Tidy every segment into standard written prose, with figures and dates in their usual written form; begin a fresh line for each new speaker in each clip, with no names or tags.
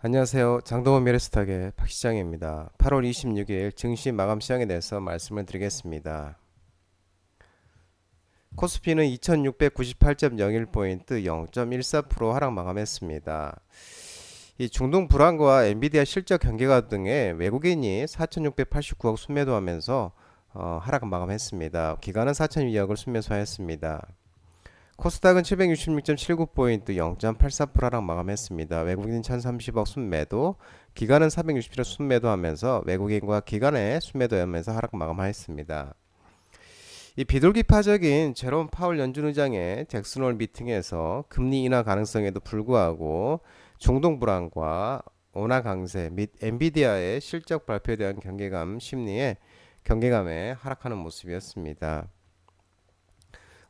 안녕하세요. 장동원 미래스탁의 박시장입니다. 8월 26일 증시 마감 시장에 대해서 말씀을 드리겠습니다. 코스피는 2698.01포인트 0.14% 하락 마감했습니다. 이 중동 불안과 엔비디아 실적 경계가 등에 외국인이 4689억 순매도하면서 하락 마감했습니다. 기관은 4002억을 순매수하였습니다. 코스닥은 766.79포인트 0.84% 하락 마감했습니다. 외국인 1030억 순매도, 기관은 467억 순매도하면서 외국인과 기관의 순매도하면서 하락 마감하였습니다. 이 비둘기파적인 제롬 파월 연준 의장의 잭슨홀 미팅에서 금리 인하 가능성에도 불구하고 중동 불안과 원화 강세 및 엔비디아의 실적 발표에 대한 경계감에 하락하는 모습이었습니다.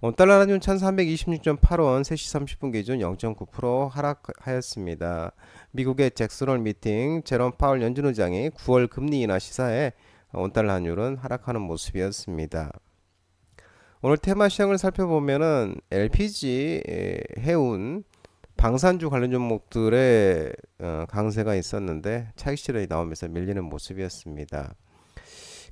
원달러 환율 1326.8원 3시 30분 기준 0.9% 하락하였습니다. 미국의 잭슨홀 미팅 제롬 파월 연준 의장이 9월 금리 인하 시사에 원달러 환율은 하락하는 모습이었습니다. 오늘 테마 시장을 살펴보면은 LPG, 해운, 방산주 관련 종목들의 강세가 있었는데 차익 실현이 나오면서 밀리는 모습이었습니다.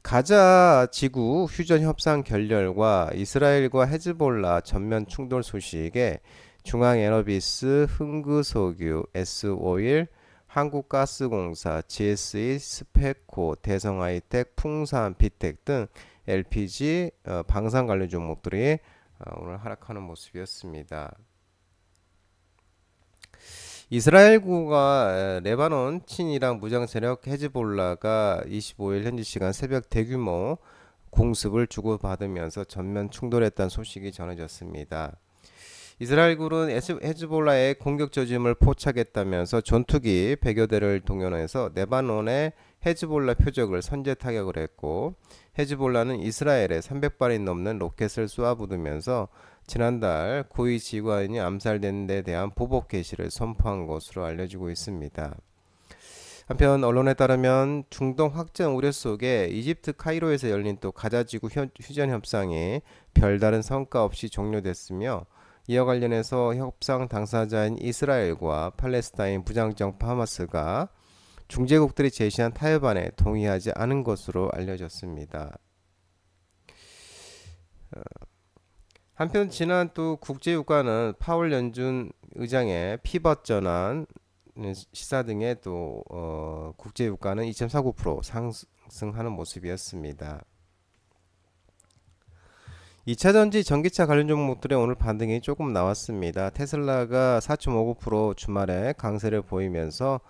가자 지구 휴전 협상 결렬과 이스라엘과 헤즈볼라 전면 충돌 소식에 중앙에너비스, 흥그석유, S오일, 한국가스공사, GSE, 스페코, 대성하이텍, 풍산, 비텍 등 LPG 방산 관련 종목들이 오늘 하락하는 모습이었습니다. 이스라엘군과 레바논 친이랑 무장 세력 헤즈볼라가 25일 현지 시간 새벽 대규모 공습을 주고받으면서 전면 충돌했다는 소식이 전해졌습니다. 이스라엘군은 헤즈볼라의 공격 저지음을 포착했다면서 전투기 100여 대를 동원해서 레바논의 헤즈볼라 표적을 선제 타격을 했고, 헤즈볼라는 이스라엘에 300발이 넘는 로켓을 쏘아부으면서 지난달 고위 지휘관이 암살된 데 대한 보복 개시를 선포한 것으로 알려지고 있습니다. 한편 언론에 따르면 중동 확전 우려 속에 이집트 카이로에서 열린 또 가자지구 휴전 협상이 별다른 성과 없이 종료됐으며, 이와 관련해서 협상 당사자인 이스라엘과 팔레스타인 무장정파 하마스가 중재국들이 제시한 타협안에 동의하지 않은 것으로 알려졌습니다. 한편 지난 또 국제유가는 파월 연준 의장의 피벗 전환 시사 등의 또 국제유가는 2.49% 상승하는 모습이었습니다. 2차전지 전기차 관련 종목들의 오늘 반등이 조금 나왔습니다. 테슬라가 4.59% 주말에 강세를 보이면서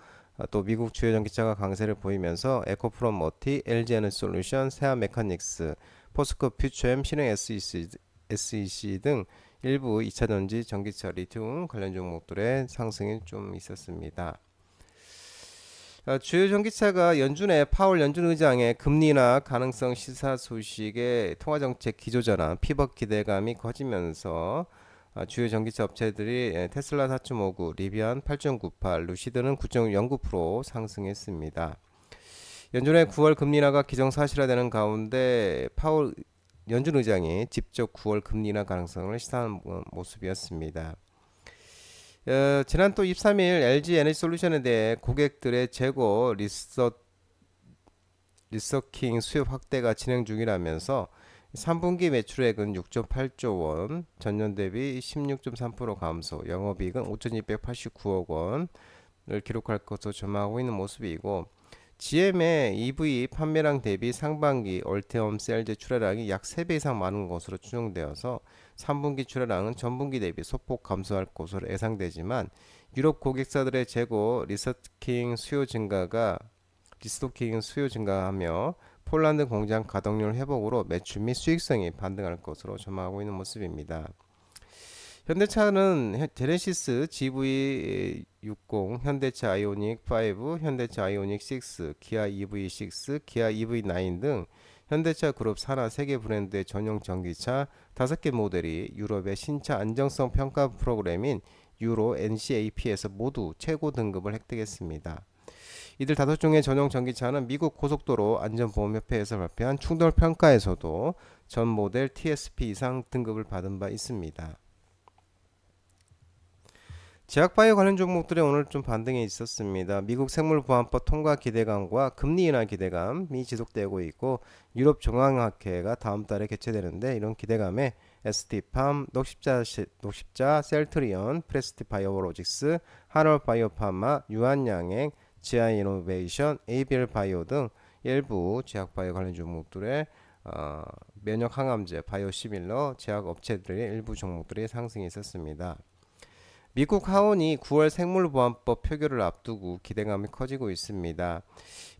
또 미국 주요 전기차가 강세를 보이면서 에코프로 머티, LG에너지솔루션, 세아메카닉스, 포스코 퓨처엠, 신흥 SEC 등 일부 2차전지 전기차 리튬 관련 종목들의 상승이 좀 있었습니다. 주요 전기차가 파월 연준 의장의 금리 인하 가능성 시사 소식에 통화정책 기조전환 피벗 기대감이 커지면서 주요 전기차 업체들이 테슬라 4.59, 리비안 8.98, 루시드는 9.09% 상승했습니다. 연준의 9월 금리 인하가 기정사실화되는 가운데 파월 연준 의장이 직접 9월 금리 인하 가능성을 시사하는 모습이었습니다. 지난 또 23일 LG 에너지 솔루션에 대해 고객들의 재고 리스토킹 수요 확대가 진행 중이라면서 3분기 매출액은 6.8조 원, 전년 대비 16.3% 감소, 영업이익은 5,289억 원을 기록할 것으로 전망하고 있는 모습이고, GM의 EV 판매량 대비 상반기 얼테엄 셀즈 출하량이 약 3배 이상 많은 것으로 추정되어서 3분기 출하량은 전분기 대비 소폭 감소할 것으로 예상되지만, 유럽 고객사들의 재고 리스토킹 수요 증가하며 폴란드 공장 가동률 회복으로 매출 및 수익성이 반등할 것으로 전망하고 있는 모습입니다. 현대차는 제네시스 GV60, 현대차 아이오닉 5, 현대차 아이오닉 6, 기아 EV6, 기아 EV9 등 현대차 그룹 산하 3개 브랜드의 전용 전기차 5개 모델이 유럽의 신차 안정성 평가 프로그램인 유로 NCAP에서 모두 최고 등급을 획득했습니다. 이들 5종의 전용 전기차는 미국 고속도로 안전보험협회에서 발표한 충돌 평가에서도 전 모델 TSP 이상 등급을 받은 바 있습니다. 제약바이오 관련 종목들이 오늘 좀 반등이 있었습니다. 미국 생물보안법 통과 기대감과 금리 인하 기대감이 지속되고 있고, 유럽 중앙학회가 다음 달에 개최되는데 이런 기대감에 ST팜, 녹십자, 셀트리온, 프레스티 바이오로직스, 한올바이오파마, 유한양행, 지아이노베이션, ABL 바이오 등 일부 제약바이오 관련 종목들의 면역 항암제, 바이오시밀러 제약 업체들의 일부 종목들이 상승이 있었습니다. 미국 하원이 9월 생물보안법 표결을 앞두고 기대감이 커지고 있습니다.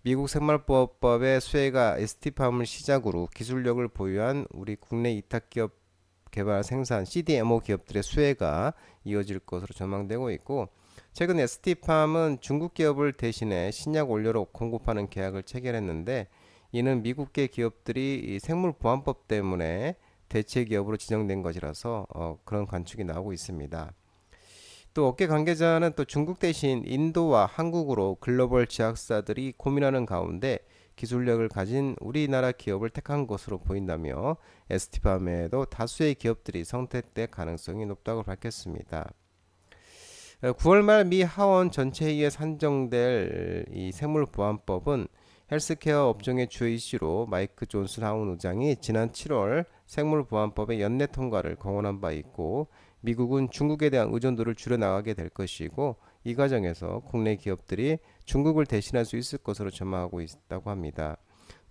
미국 생물보안법의 수혜가 ST팜을 시작으로 기술력을 보유한 우리 국내 이탁기업 개발 생산 CDMO 기업들의 수혜가 이어질 것으로 전망되고 있고, 최근 ST팜은 중국 기업을 대신해 신약 원료로 공급하는 계약을 체결했는데, 이는 미국계 기업들이 생물보안법 때문에 대체 기업으로 지정된 것이라서 그런 관측이 나오고 있습니다. 또 업계 관계자는 또 중국 대신 인도와 한국으로 글로벌 제약사들이 고민하는 가운데 기술력을 가진 우리나라 기업을 택한 것으로 보인다며 ST팜에도 다수의 기업들이 선택될 가능성이 높다고 밝혔습니다. 9월 말 미 하원 전체회의에 산정될 이 생물보안법은 헬스케어 업종의 주요 이슈로 마이크 존슨 하원 의장이 지난 7월 생물보안법의 연내 통과를 공언한 바 있고, 미국은 중국에 대한 의존도를 줄여나가게 될 것이고, 이 과정에서 국내 기업들이 중국을 대신할 수 있을 것으로 전망하고 있다고 합니다.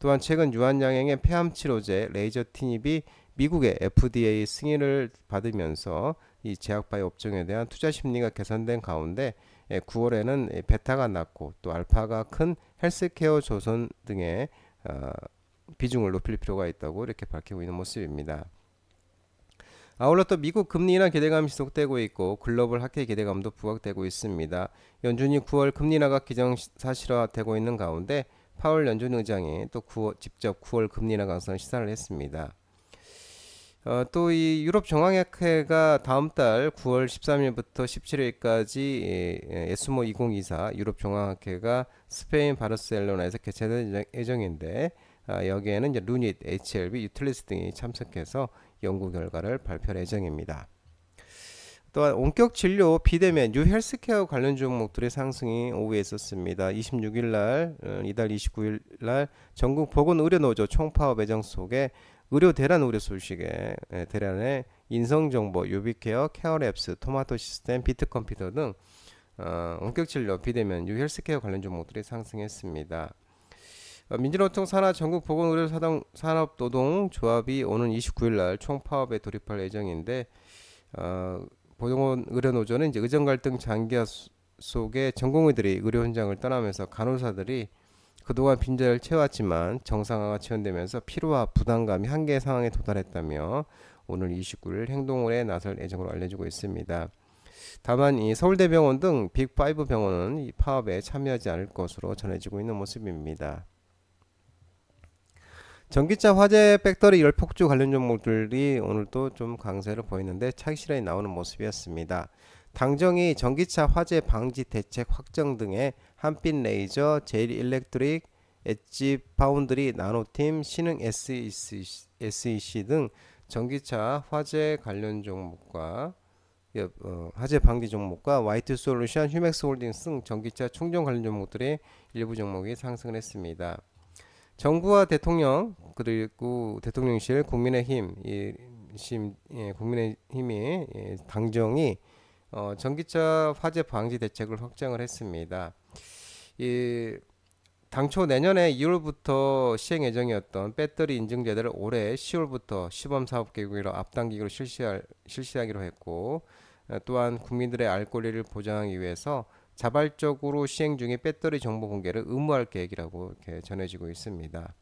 또한 최근 유한양행의 폐암 치료제 레이저 티닙이 미국의 FDA 승인을 받으면서 이 제약바이오 업종에 대한 투자 심리가 개선된 가운데 9월에는 베타가 낮고 또 알파가 큰 헬스케어 조선 등의 비중을 높일 필요가 있다고 이렇게 밝히고 있는 모습입니다. 아울러 또 미국 금리 인하 기대감이 지속되고 있고 글로벌 학회 기대감도 부각되고 있습니다. 연준이 9월 금리 인하가 기정사실화되고 있는 가운데 파월 연준 의장이 또 직접 9월 금리 인하 가능성을 시사를 했습니다. 또 이 유럽 중앙학회가 다음 달 9월 13일부터 17일까지 에스모 2024 유럽 중앙학회가 스페인 바르셀로나에서 개최될 예정인데, 여기에는 이제 루닛, HLB, 유틸리스 등이 참석해서 연구 결과를 발표할 예정입니다. 또한 원격 진료, 비대면, 뉴 헬스케어 관련 종목들의 상승이 오후에 있었습니다. 26일 날, 이달 29일 날 전국 보건의료노조 총파업 매장 속에 의료 대란 우려 소식에 대란의 인성정보, 유비케어, 케어랩스, 토마토 시스템, 비트컴퓨터 등 원격 진료, 비대면, 뉴 헬스케어 관련 종목들이 상승했습니다. 민주노총 산하 전국 보건의료산업노동조합이 오는 29일 날 총파업에 돌입할 예정인데, 보건의료노조는 이제 의정 갈등 장기화 속에 전공의들이 의료 현장을 떠나면서 간호사들이 그동안 빈자리를 채웠지만 정상화가 지연되면서 피로와 부담감이 한계 상황에 도달했다며 오늘 29일 행동에 나설 예정으로 알려지고 있습니다. 다만 이 서울대병원 등 빅5 병원은 이 파업에 참여하지 않을 것으로 전해지고 있는 모습입니다. 전기차 화재 배터리 열폭주 관련 종목들이 오늘 또 좀 강세를 보이는데 차익 실현이 나오는 모습이었습니다. 당정이 전기차 화재 방지 대책 확정 등의 한빛 레이저, 제일 일렉트릭, 엣지 파운드리, 나노팀, 신흥 SEC 등 전기차 화재 관련 종목과 화재 방지 종목과 와이트 솔루션, 휴맥스 홀딩스 등 전기차 충전 관련 종목들의 일부 종목이 상승을 했습니다. 정부와 대통령 그리고 대통령실, 국민의힘이 당정이 전기차 화재 방지 대책을 확정을 했습니다. 당초 내년에 2월부터 시행 예정이었던 배터리 인증 제도를 올해 10월부터 시범 사업 계획으로 앞당기기로 실시하기로 했고, 또한 국민들의 알 권리를 보장하기 위해서 자발적으로 시행 중인 배터리 정보 공개를 의무할 계획이라고 이렇게 전해지고 있습니다.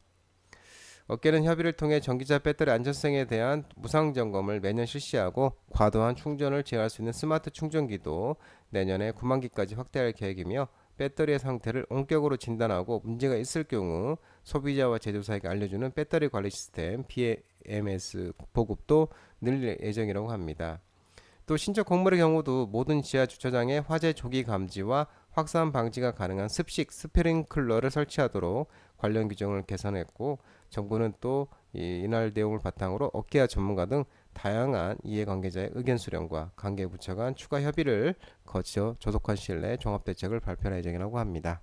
업계는 협의를 통해 전기차 배터리 안전성에 대한 무상 점검을 매년 실시하고 과도한 충전을 제어할 수 있는 스마트 충전기도 내년에 9만 기까지 확대할 계획이며, 배터리의 상태를 원격으로 진단하고 문제가 있을 경우 소비자와 제조사에게 알려주는 배터리 관리 시스템 BMS 보급도 늘릴 예정이라고 합니다. 또 신축 건물의 경우도 모든 지하 주차장에 화재 조기 감지와 확산 방지가 가능한 습식 스프링클러를 설치하도록 관련 규정을 개선했고, 정부는 또 이날 내용을 바탕으로 업계와 전문가 등 다양한 이해관계자의 의견 수렴과 관계부처 간 추가 협의를 거쳐 조속한 시일 내에 종합대책을 발표할 예정이라고 합니다.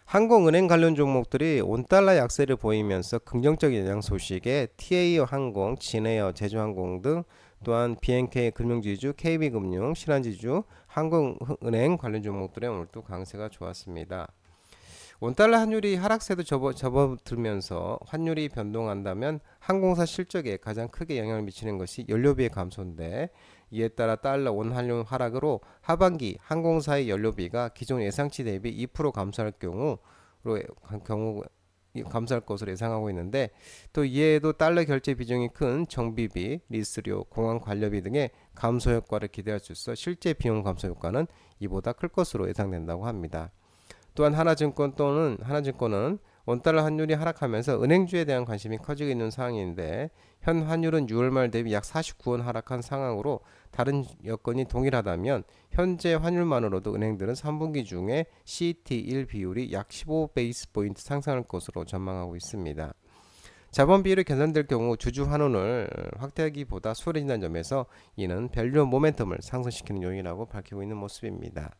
항공은행 관련 종목들이 원달러 약세를 보이면서 긍정적인 영향 소식에 TA항공, 진에어, 제주항공 등 또한 BNK 금융지주, KB금융, 신한지주, 항공은행 관련 종목들의 오늘 또 강세가 좋았습니다. 원달러 환율이 하락세도 접어들면서 환율이 변동한다면 항공사 실적에 가장 크게 영향을 미치는 것이 연료비의 감소인데, 이에 따라 달러 원환율 하락으로 하반기 항공사의 연료비가 기존 예상치 대비 2% 감소할 감소할 것으로 예상하고 있는데, 또 이에도 달러 결제 비중이 큰 정비비, 리스료, 공항 관련비 등의 감소 효과를 기대할 수 있어 실제 비용 감소 효과는 이보다 클 것으로 예상된다고 합니다. 또한 하나증권은 원달러 환율이 하락하면서 은행주에 대한 관심이 커지고 있는 상황인데, 현 환율은 6월 말 대비 약 49원 하락한 상황으로 다른 여건이 동일하다면 현재 환율만으로도 은행들은 3분기 중에 CET1 비율이 약 15베이스 포인트 상승할 것으로 전망하고 있습니다. 자본 비율이 개선될 경우 주주 환원을 확대하기보다 수월해진다는 점에서 이는 밸류 모멘텀을 상승시키는 요인이라고 밝히고 있는 모습입니다.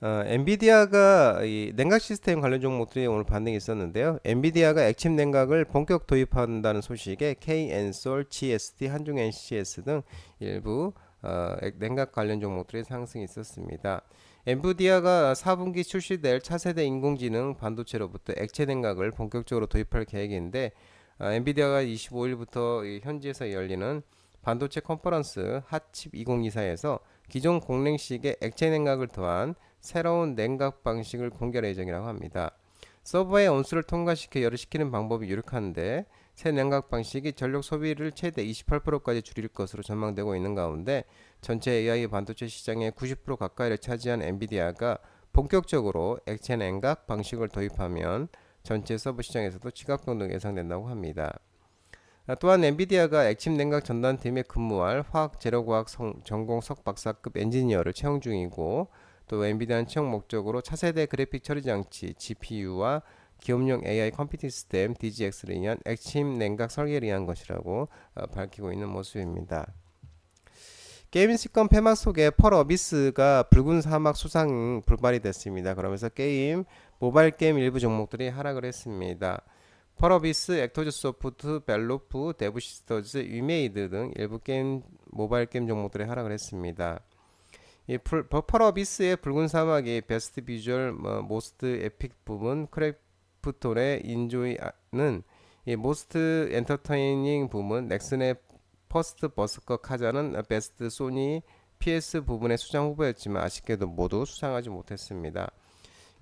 엔비디아가 이 냉각 시스템 관련 종목들이 오늘 반등이 있었는데요. 엔비디아가 액침 냉각을 본격 도입한다는 소식에 KN솔, GSD, 한중 NCS 등 일부 냉각 관련 종목들이 상승이 있었습니다. 엔비디아가 4분기 출시될 차세대 인공지능 반도체로부터 액체 냉각을 본격적으로 도입할 계획인데, 엔비디아가 25일부터 현지에서 열리는 반도체 컨퍼런스 핫칩 2024에서 기존 공랭식의 액체 냉각을 더한 새로운 냉각 방식을 공개할 예정이라고 합니다. 서버의 온수를 통과시켜 열을 식히는 방법이 유력한데, 새 냉각 방식이 전력 소비를 최대 28%까지 줄일 것으로 전망되고 있는 가운데, 전체 AI 반도체 시장의 90% 가까이를 차지한 엔비디아가 본격적으로 액체 냉각 방식을 도입하면 전체 서버 시장에서도 지각 변동이 예상된다고 합니다. 또한 엔비디아가 액침 냉각 전담팀에 근무할 화학 재료과학 전공 석박사급 엔지니어를 채용 중이고, 또 엔비디아는 채용 목적으로 차세대 그래픽 처리 장치 GPU와 기업용 AI 컴퓨팅 시스템 DGX를 위한 액침 냉각 설계를 위한 것이라고 밝히고 있는 모습입니다. 게임 시건 폐막 속에 펄 어비스가 붉은 사막 수상 불발이 됐습니다. 그러면서 모바일 게임 일부 종목들이 하락을 했습니다. 펄어비스, 액터즈 소프트, 벨로프, 데브시스터즈, 위메이드 등 일부 모바일 게임 종목들이 하락을 했습니다. 펄어비스의 붉은 사막이 베스트 비주얼, 모스트 에픽 부분, 크래프톤의 인조이는 모스트 엔터테이닝 부분, 넥슨의 퍼스트 버스커 카자는 베스트 소니 PS 부분의 수상 후보였지만 아쉽게도 모두 수상하지 못했습니다.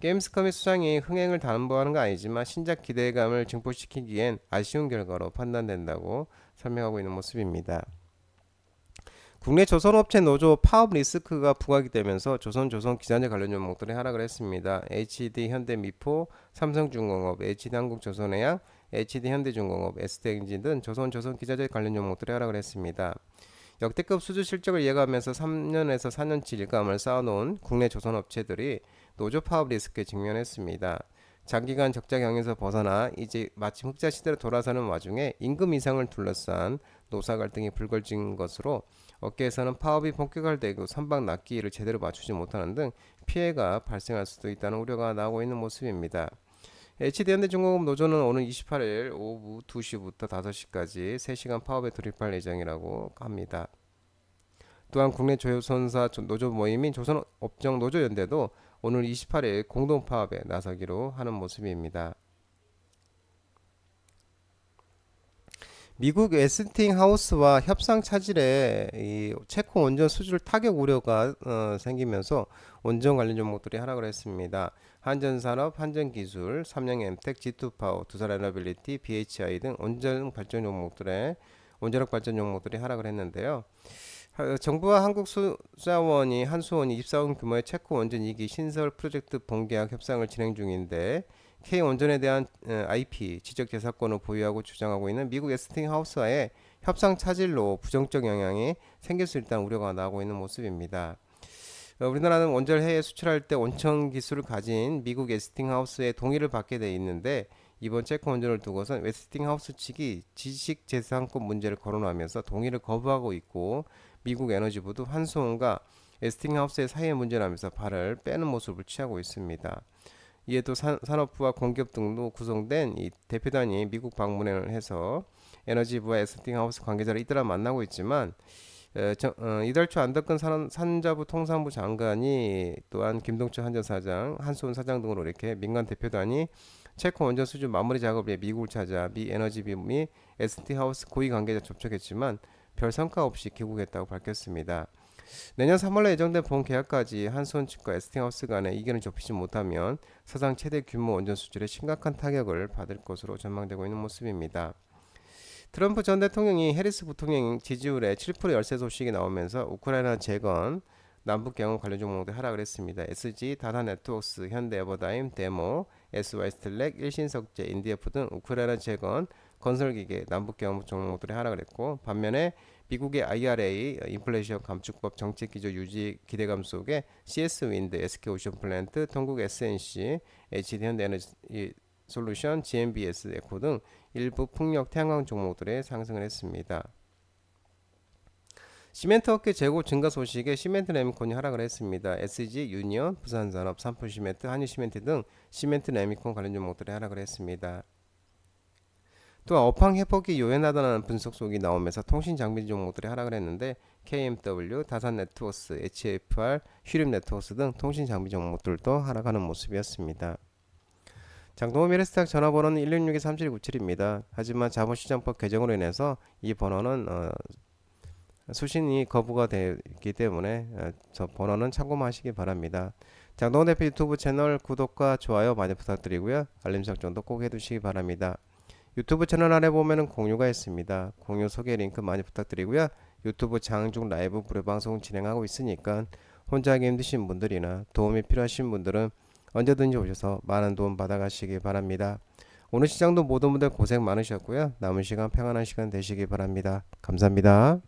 게임스컴의 수상이 흥행을 담보하는 건 아니지만 신작 기대감을 증폭시키기엔 아쉬운 결과로 판단된다고 설명하고 있는 모습입니다. 국내 조선업체 노조 파업 리스크가 부각이 되면서 조선 기자재 관련 종목들이 하락을 했습니다. HD 현대미포, 삼성중공업, HD 한국조선해양, HD 현대중공업, ST엔진 등 조선 기자재 관련 종목들이 하락을 했습니다. 역대급 수주 실적을 이어가면서 3년에서 4년치 일감을 쌓아놓은 국내 조선업체들이 노조 파업 리스크에 직면했습니다. 장기간 적자 경영에서 벗어나 이제 마침 흑자 시대로 돌아서는 와중에 임금 인상을 둘러싼 노사 갈등이 불거진 것으로 업계에서는 파업이 본격화되고 선박 납기를 제대로 맞추지 못하는 등 피해가 발생할 수도 있다는 우려가 나오고 있는 모습입니다. HD현대중공업 노조는 오는 28일 오후 2시부터 5시까지 3시간 파업에 돌입할 예정이라고 합니다. 또한 국내 조선사 노조 모임인 조선업종노조연대도 오늘 28일 공동 파업에 나서기로 하는 모습입니다. 미국 웨스팅하우스와 협상 차질에 이 체코 원전 수출 타격 우려가 생기면서 원전 관련 종목들이 하락을 했습니다. 한전산업, 한전기술, 삼양엠텍, G2파워, 두산에너빌리티, BHI 등 원전력 발전 종목들이 하락을 했는데요. 정부와 한국수자원이 한수원이 24억 규모의 체코 원전 2기 신설 프로젝트 본계약 협상을 진행 중인데, K원전에 대한 IP 지적재산권을 보유하고 주장하고 있는 미국 웨스팅하우스와의 협상 차질로 부정적 영향이 생길 수 있다는 우려가 나오고 있는 모습입니다. 우리나라는 원자를 해외에 수출할 때 원천 기술을 가진 미국 웨스팅하우스의 동의를 받게 돼 있는데 이번 체코 원전을 두고선 웨스팅하우스 측이 지식재산권 문제를 거론하면서 동의를 거부하고 있고 미국 에너지부도 환수원과 웨스팅하우스의 사이의 문제라면서 발을 빼는 모습을 취하고 있습니다. 이에 또 산업부와 공기업 등도 구성된 이 대표단이 미국 방문을 해서 에너지부와 웨스팅하우스 관계자를 잇따라 만나고 있지만 이달 초 안덕근 산자부 통상부 장관이 또한 김동철 한전 사장, 한수원 사장 등으로 이렇게 민간 대표단이 체코 원전 수주 마무리 작업을 위해 미국을 찾아 미 에너지비 및 웨스팅하우스 고위 관계자 접촉했지만 별 성과 없이 귀국했다고 밝혔습니다. 내년 3월에 예정된 본 계약까지 한수원 측과 웨스팅하우스 간의 이견을 좁히지 못하면 사상 최대 규모 원전 수출에 심각한 타격을 받을 것으로 전망되고 있는 모습입니다. 트럼프 전 대통령이 해리스 부통령 지지율에 7% 열세 소식이 나오면서 우크라이나 재건, 남북 경험 관련 종목들 하락을 했습니다. SG, 다타네트워크스, 현대에버다임, 데모, SY스텔렉, 일신석재, 인디에프 등 우크라이나 재건, 건설기계, 남북 경험 종목들이 하락을 했고 반면에 미국의 IRA, 인플레이션 감축법 정책 기조 유지 기대감 속에 CS윈드, SK오션플랜트, 통국 SNC, HD현대에너지 솔루션, GMBS, 에코 등 일부 풍력 태양광 종목들의 상승을 했습니다. 시멘트 업계 재고 증가 소식에 시멘트 레미콘이 하락을 했습니다. SG, 유니온, 부산산업, 삼풍시멘트, 한유시멘트 등 시멘트 레미콘 관련 종목들이 하락을 했습니다. 또한 업황 회복이 요연하다는 분석 속이 나오면서 통신 장비 종목들이 하락을 했는데 KMW, 다산네트워크스, HFR, 휴림네트워크스 등 통신 장비 종목들도 하락하는 모습이었습니다. 장동호 미래스탁 전화번호는 166-3797입니다. 하지만 자본시장법 개정으로 인해서 이 번호는 수신이 거부가 되기 때문에 저 번호는 참고하시기 바랍니다. 장동호 대표 유튜브 채널 구독과 좋아요 많이 부탁드리고요. 알림 설정도 꼭 해두시기 바랍니다. 유튜브 채널 아래 보면은 공유가 있습니다. 공유 소개 링크 많이 부탁드리고요. 유튜브 장중 라이브 무료 방송 진행하고 있으니까 혼자 하기 힘드신 분들이나 도움이 필요하신 분들은 언제든지 오셔서 많은 도움 받아가시기 바랍니다. 오늘 시장도 모든 분들 고생 많으셨고요. 남은 시간 평안한 시간 되시기 바랍니다. 감사합니다.